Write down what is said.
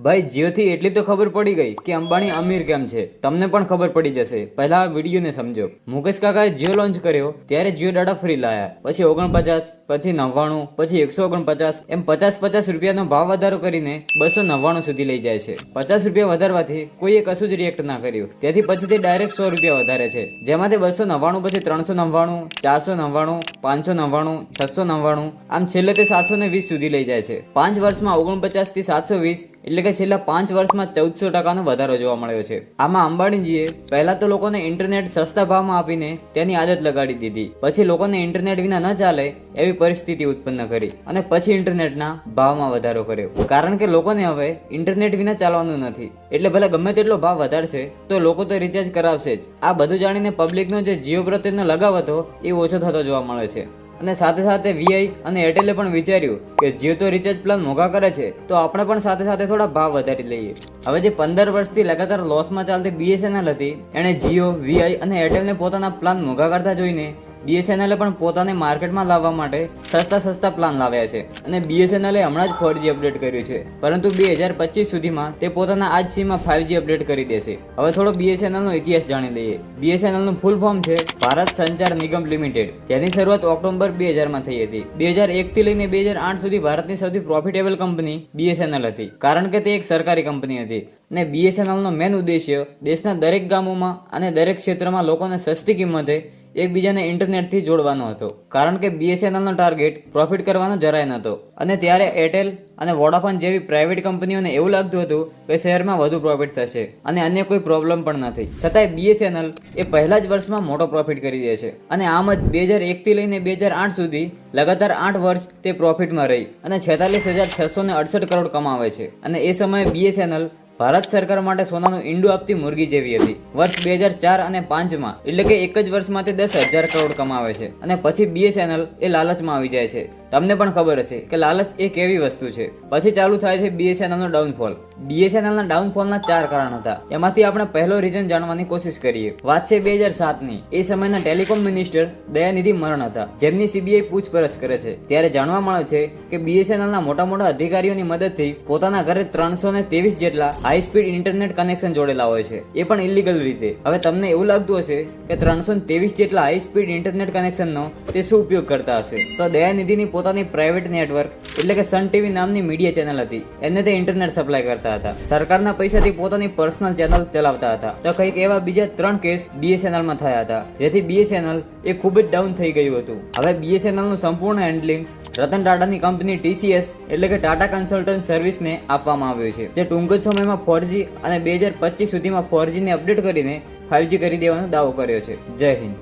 ભાઈ જીઓથી એટલી તો ખબર પડી ગઈ કે અંબાણી અમીર કેમ છે. તમને પણ ખબર પડી જશે. પહેલા આ વિડીયોને સમજો. મુકેશ કાકાએ જીઓ લોન્ચ કર્યો ત્યારે જીઓ ડાટા ફ્રી લાયા, પછી 49, પછી 99, પછી 149 એમ 50 રૂપિયાનો ભાવ વધારો કરીને 299 સુધી લઈ જાય છે. 50 રૂપિયા વધારવાથી કોઈએ કશું જ રિએક્ટ ના કર્યું. તેથી પછી તે ડાયરેક્ટ 100 રૂપિયા વધારે છે, જેમાંથી 299 પછી 399, 499, 599, 699 આમ છેલ્લે તે 720 સુધી લઈ જાય છે. 5 વર્ષમાં 49 થી 720 એટલે કે છેલ્લા 5 વર્ષમાં 1400% વધારો જોવા મળ્યો છે. આમાં અંબાણીજીએ પહેલા તો લોકોને ઇન્ટરનેટ સસ્તા ભાવમાં આપીને તેની આદત લગાડી દીધી, પછી લોકોને ઇન્ટરનેટ વિના ન ચાલે એવી પરિસ્થિતિ ઉત્પન્ન કરી અને પછી ઇન્ટરનેટના ભાવમાં વધારો કર્યો. કારણ કે લોકોને હવે ઇન્ટરનેટ વિના ચાલવાનું નથી, એટલે ભલે ગમે તેટલો ભાવ વધારશે તો લોકો તો રિચાર્જ કરાવશે જ. આ બધું જાણીને પબ્લિકનો જે જીઓ પ્રત્યેનો લગાવ હતો એ ઓછો થતો જોવા મળે છે. અને સાથે સાથે વીઆઈ અને એરટેલે પણ વિચાર્યું કે જીઓ તો રિચાર્જ પ્લાન મોંઘા કરે છે તો આપણે પણ સાથે સાથે થોડા ભાવ વધારી લઈએ. હવે જે 15 વર્ષથી લગાતાર લોસમાં ચાલતી બીએસએનએલ હતી, એણે જીઓ, વીઆઈ અને એરટેલને પોતાના પ્લાન મોંઘા કરતા જોઈને બીએસએનએલ પણ પોતાને માર્કેટમાં લાવવા માટે સસ્તા પ્લાન લાવ્યા છે. અને બીએસએનએલ હમણાં જ 4G અપડેટ કર્યું છે, પરંતુ 2025 સુધીમાં તે પોતાના આ જ સીમમાં 5G અપડેટ કરી દેશે. હવે થોડો બીએસએનએલ નો ઇતિહાસ જાણી લઈએ. બીએસએનએલ નું ફૂલ ફોર્મ છે ભારત સંચાર નિગમ લિમિટેડ, જેની શરૂઆત ઓક્ટોબર 2000 માં થઈ હતી. 2001 થી લઈને 2008 સુધી ભારતની સૌથી પ્રોફિટેબલ કંપની બીએસએનએલ હતી, કારણ કે તે એક સરકારી કંપની હતી. અને બીએસએનએલ નો મેન ઉદ્દેશ્ય દેશના દરેક ગામોમાં અને દરેક ક્ષેત્રમાં લોકોને સસ્તી કિંમતે એકબીજાને ઇન્ટરનેટથી જોડવાનો હતો, કારણ કે બીએસએનએલ નો ટાર્ગેટ પ્રોફિટ કરવાનો જરાય નહોતો. અને ત્યારે એરટેલ અને વોડાફોન જેવી પ્રાઇવેટ કંપનીઓને એવું લાગતું હતું કે શહેરમાં વધુ પ્રોફિટ થશે અને અન્ય કોઈ પ્રોબ્લેમ પણ નથી. છતાંય બીએસએનએલ એ પહેલા જ વર્ષમાં મોટો પ્રોફિટ કરી દે છે. અને આમ જ 2001 થી લઈને 2008 સુધી લગાતાર 8 વર્ષ તે પ્રોફિટમાં રહી અને 46,668 કરોડ કમાવે છે. અને એ સમયે બીએસએનએલ ભારત સરકાર માટે સોનાનું ઈંડું આપતી મુરગી જેવી હતી. વર્ષ 2004 અને 5 માં એટલે કે એક જ વર્ષમાં તે 10,000 કરોડ કમાવે છે. અને પછી બીએસએનએલ એ લાલચમાં આવી જાય છે. તમને પણ ખબર હશે કે લાલચ એ કેવી વસ્તુ છે. પછી ચાલુ થાય છે બીએસએનએલ નો ડાઉનફોલ. બીએસએનએલ ના ડાઉનફોલના 4 કારણ હતા. એમાંથી આપણે પહેલો રીઝન જાણવાની કોશિશ કરીએ. વાત છે 2007 ની. એ સમયના ટેલિકોમ મિનિસ્ટર દયાનિધિ મરણ હતા, જેમની સીબીઆઈ પૂછપરછ કરે છે. ત્યારે જાણવા મળે છે કે બીએસએનએલ ના મોટા અધિકારીઓની મદદથી પોતાના ઘરે 323 જેટલા હાઈ સ્પીડ ઇન્ટરનેટ કનેક્શન જોડેલા હોય છે, એ પણ ઇલીગલ રીતે. હવે તમને એવું લાગતું હશે કે 323 જેટલા હાઈ સ્પીડ ઇન્ટરનેટ કનેક્શનનો તે શું ઉપયોગ કરતા હશે? તો દયાનિધિની પોતાની પ્રાઇવેટ નેટવર્ક એટલે કે સન ટીવી નામની મીડિયા ચેનલ હતી, એમને તે ઇન્ટરનેટ સપ્લાય કરતા હતા. સરકારના પૈસાથી પોતાની પર્સનલ ચેનલ ચલાવતા હતા. તો કંઈક એવા બીજા 3 કેસ બીએસએનએલ માં થયા હતા, જેથી બીએસએનએલ એ ખૂબ જ ડાઉન થઈ ગયું હતું. હવે બીએસએનએલ નું સંપૂર્ણ હેન્ડલિંગ રતન ટાટાની કંપની TCS એટલે કે ટાટા કન્સલ્ટન્ટ સર્વિસને આપવામાં આવ્યું છે, જે ટૂંક જ સમયમાં 4G અને 2025 સુધીમાં 4G ને અપડેટ કરીને 5G કરી દેવાનો દાવો કર્યો છે. જય હિન્દ.